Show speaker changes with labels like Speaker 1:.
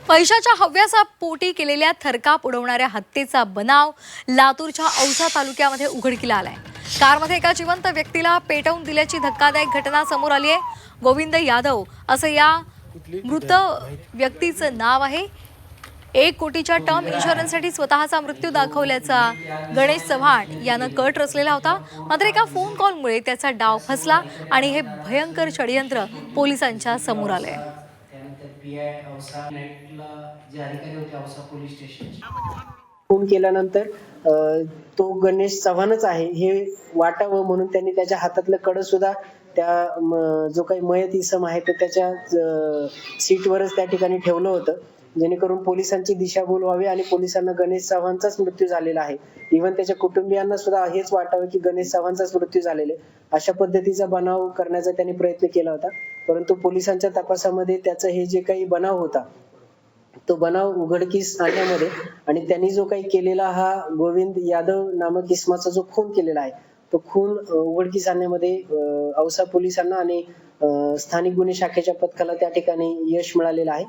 Speaker 1: पैशाच्या हव्यासापोटी केलेल्या थरकाप उडवणाऱ्या हत्येचा बनाव लातूरच्या औसा तालुक्यामध्ये उघडकीला आलाय। कारमध्ये एका जिवंत व्यक्तीला पेटवून दिल्याची धक्कादायक घटना समोर आली आहे। गोविंद यादव असं या मृत व्यक्तीचं नाव आहे। 1 कोटीच्या टर्म इन्शुरन्ससाठी स्वतःचा मृत्यू दाखवल्याचा गणेश चव्हाण यानं कट रचलेला होता। मात्र एका फोन कॉलमुळे त्याचा डाव फसला आणि हे भयंकर षडयंत्र पोलिसांच्या समोर आलंय।
Speaker 2: फोन केल्यानंतर तो गणेश चव्हाणच आहे हे वाटावं म्हणून त्यांनी त्याच्या हातातलं कड सुद्धा त्या जो काही मयत इसम आहे तर त्याच्या सीटवरच त्या ठिकाणी ठेवलं होतं, जेणेकरून पोलिसांची दिशाभूल व्हावी आणि पोलिसांना गणेश चव्हाणचाच मृत्यू झालेला आहे। इव्हन त्याच्या कुटुंबियांना सुद्धा हेच वाटावं की गणेश चव्हाणचाच मृत्यू झालेला आहे, अशा पद्धतीचा बनाव करण्याचा त्यांनी प्रयत्न केला होता। परंतु पोलिसांच्या तपासामध्ये त्याचं हे जे काही बनाव होता तो बनाव उघडकीस आणण्यामध्ये आणि त्यांनी जो काही केलेला हा गोविंद यादव नामक इसमाचा जो खून केलेला आहे तो खून उघडकीस आणण्यामध्ये औसा पोलिसांना आणि स्थानिक गुन्हे शाखेच्या पथकाला त्या ठिकाणी यश मिळालेलं आहे।